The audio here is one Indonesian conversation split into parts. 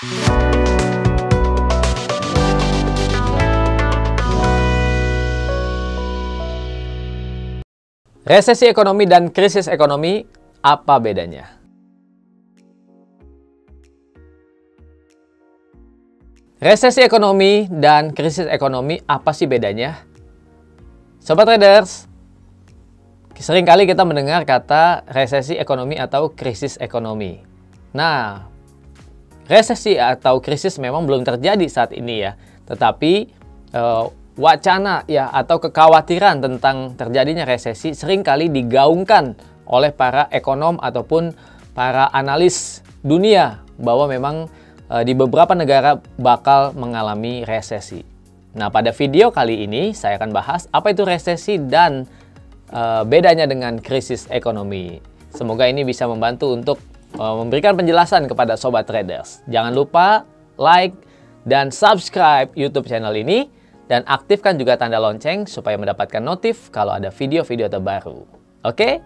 Resesi ekonomi dan krisis ekonomi, apa bedanya? Resesi ekonomi dan krisis ekonomi, apa sih bedanya? Sobat traders, seringkali kita mendengar kata resesi ekonomi atau krisis ekonomi. Nah, resesi atau krisis memang belum terjadi saat ini ya, tetapi wacana ya atau kekhawatiran tentang terjadinya resesi seringkali digaungkan oleh para ekonom ataupun para analis dunia bahwa memang di beberapa negara bakal mengalami resesi. Nah, pada video kali ini saya akan bahas apa itu resesi dan bedanya dengan krisis ekonomi. Semoga ini bisa membantu untuk memberikan penjelasan kepada sobat traders. Jangan lupa like dan subscribe YouTube channel ini dan aktifkan juga tanda lonceng supaya mendapatkan notif kalau ada video-video terbaru. Oke?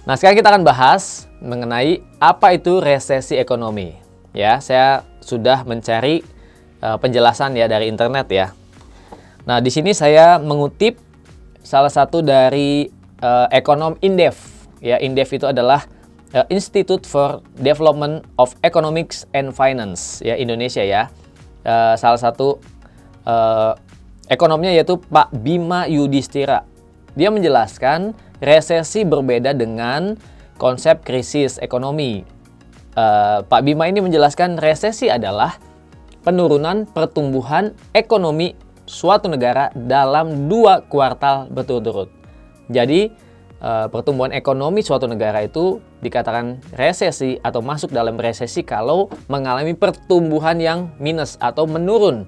Nah, sekarang kita akan bahas mengenai apa itu resesi ekonomi. Ya, saya sudah mencari penjelasan ya dari internet ya. Nah, di sini saya mengutip salah satu dari ekonom Indef. Ya, Indef itu adalah Institute for Development of Economics and Finance ya Indonesia ya. Salah satu ekonomnya yaitu Pak Bima Yudhistira. Dia menjelaskan resesi berbeda dengan konsep krisis ekonomi. Pak Bima ini menjelaskan resesi adalah penurunan pertumbuhan ekonomi suatu negara dalam 2 kuartal berturut-turut. Jadi pertumbuhan ekonomi suatu negara itu dikatakan resesi atau masuk dalam resesi kalau mengalami pertumbuhan yang minus atau menurun.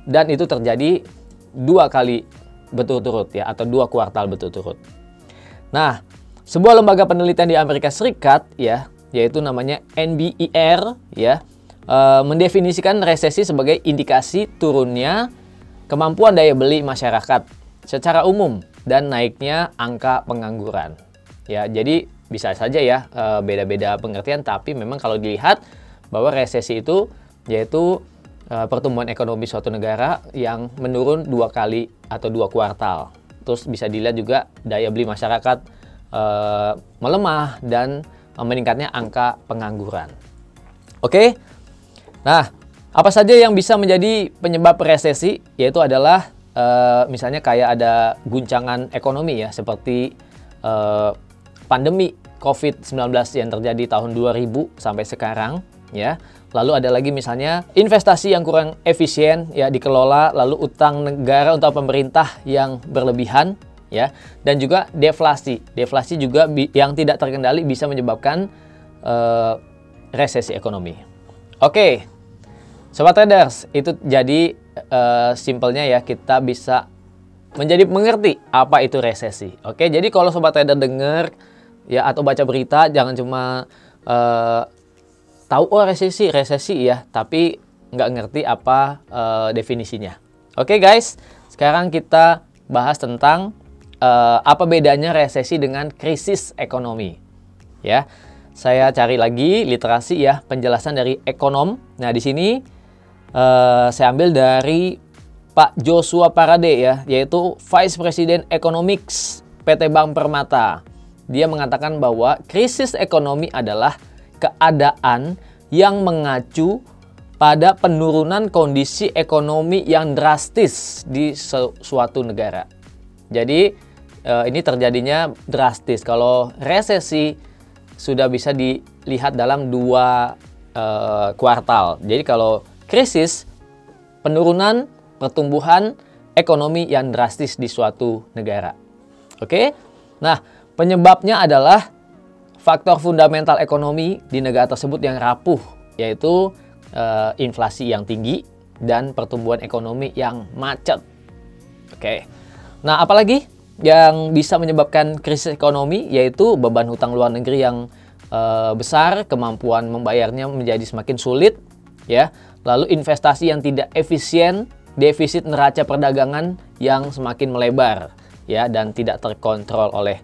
Dan itu terjadi 2 kali berturut-turut ya, atau 2 kuartal berturut-turut. Nah, sebuah lembaga penelitian di Amerika Serikat ya, yaitu namanya NBER ya, mendefinisikan resesi sebagai indikasi turunnya kemampuan daya beli masyarakat secara umum dan naiknya angka pengangguran. Ya, jadi bisa saja ya beda-beda pengertian, tapi memang kalau dilihat bahwa resesi itu yaitu pertumbuhan ekonomi suatu negara yang menurun 2 kali atau 2 kuartal. Terus bisa dilihat juga daya beli masyarakat melemah dan meningkatnya angka pengangguran. Oke. Nah, apa saja yang bisa menjadi penyebab resesi? Yaitu adalah misalnya kayak ada guncangan ekonomi ya, seperti pandemi COVID-19 yang terjadi tahun 2000 sampai sekarang ya. Lalu ada lagi misalnya investasi yang kurang efisien ya dikelola, lalu utang negara untuk pemerintah yang berlebihan ya, dan juga deflasi. Deflasi juga yang tidak terkendali bisa menyebabkan resesi ekonomi. Oke. Sobat traders, itu jadi simpelnya ya, kita bisa menjadi mengerti apa itu resesi. Oke, jadi kalau sobat trader dengar ya atau baca berita, jangan cuma tahu oh resesi ya, tapi nggak ngerti apa definisinya. Oke guys, sekarang kita bahas tentang apa bedanya resesi dengan krisis ekonomi. Ya, saya cari lagi literasi ya, penjelasan dari ekonom. Nah, di sini saya ambil dari Pak Joshua Parade ya, yaitu Vice President Economics PT Bank Permata. Dia mengatakan bahwa krisis ekonomi adalah keadaan yang mengacu pada penurunan kondisi ekonomi yang drastis di suatu negara. Jadi ini terjadinya drastis. Kalau resesi sudah bisa dilihat dalam 2 kuartal. Jadi kalau krisis, penurunan pertumbuhan ekonomi yang drastis di suatu negara. Oke? Nah, penyebabnya adalah faktor fundamental ekonomi di negara tersebut yang rapuh, yaitu inflasi yang tinggi dan pertumbuhan ekonomi yang macet. Oke. Nah, apalagi yang bisa menyebabkan krisis ekonomi, yaitu beban hutang luar negeri yang besar, kemampuan membayarnya menjadi semakin sulit, ya. Lalu investasi yang tidak efisien, defisit neraca perdagangan yang semakin melebar, ya, dan tidak terkontrol oleh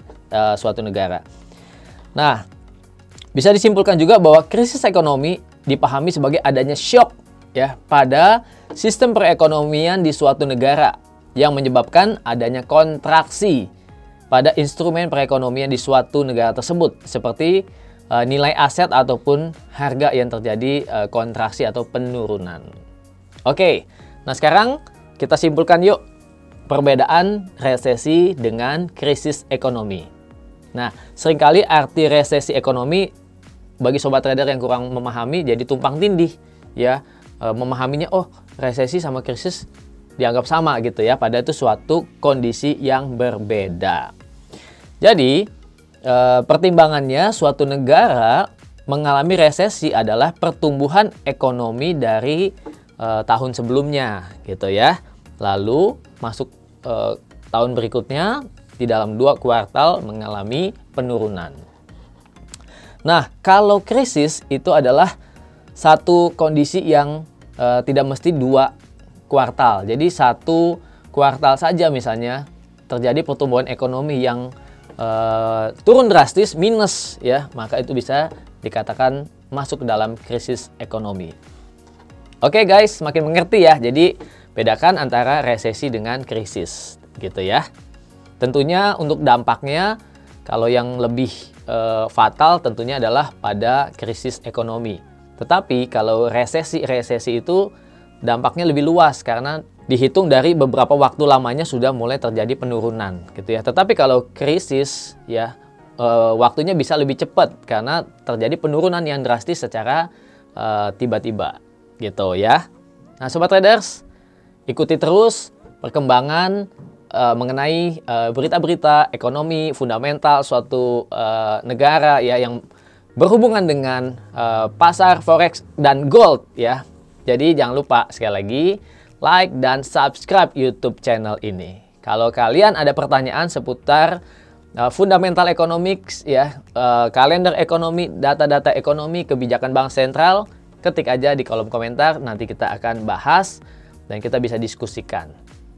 suatu negara. Nah, bisa disimpulkan juga bahwa krisis ekonomi dipahami sebagai adanya shock ya pada sistem perekonomian di suatu negara yang menyebabkan adanya kontraksi pada instrumen perekonomian di suatu negara tersebut, seperti nilai aset ataupun harga yang terjadi kontraksi atau penurunan. Oke, nah sekarang kita simpulkan yuk perbedaan resesi dengan krisis ekonomi. Nah, seringkali arti resesi ekonomi bagi sobat trader yang kurang memahami jadi tumpang tindih ya. Memahaminya resesi sama krisis dianggap sama gitu ya, padahal itu suatu kondisi yang berbeda. Jadi pertimbangannya suatu negara mengalami resesi adalah pertumbuhan ekonomi dari tahun sebelumnya gitu ya, lalu masuk tahun berikutnya di dalam 2 kuartal mengalami penurunan. Nah, kalau krisis itu adalah satu kondisi yang tidak mesti 2 kuartal. Jadi 1 kuartal saja misalnya terjadi pertumbuhan ekonomi yang turun drastis minus ya, maka itu bisa dikatakan masuk ke dalam krisis ekonomi. Oke guys, makin mengerti ya. Jadi bedakan antara resesi dengan krisis gitu ya. Tentunya untuk dampaknya kalau yang lebih fatal tentunya adalah pada krisis ekonomi. Tetapi kalau resesi itu dampaknya lebih luas karena dihitung dari beberapa waktu lamanya sudah mulai terjadi penurunan gitu ya. Tetapi kalau krisis ya waktunya bisa lebih cepat karena terjadi penurunan yang drastis secara tiba-tiba gitu ya. Nah sobat traders, ikuti terus perkembangan mengenai berita-berita ekonomi fundamental suatu negara ya yang berhubungan dengan pasar forex dan gold ya. Jadi jangan lupa sekali lagi like dan subscribe YouTube channel ini. Kalau kalian ada pertanyaan seputar fundamental economics ya, kalender ekonomi, data-data ekonomi, kebijakan bank sentral, ketik aja di kolom komentar, nanti kita akan bahas dan kita bisa diskusikan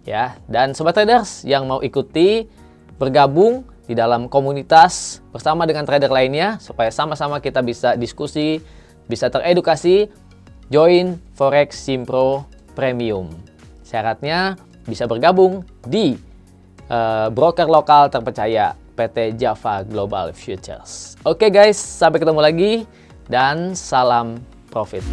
ya. Dan sobat traders yang mau ikuti bergabung di dalam komunitas bersama dengan trader lainnya supaya sama-sama kita bisa diskusi, bisa teredukasi, join Forex Simpro Premium. Syaratnya bisa bergabung di broker lokal terpercaya PT Java Global Futures. Oke guys, sampai ketemu lagi dan salam profit.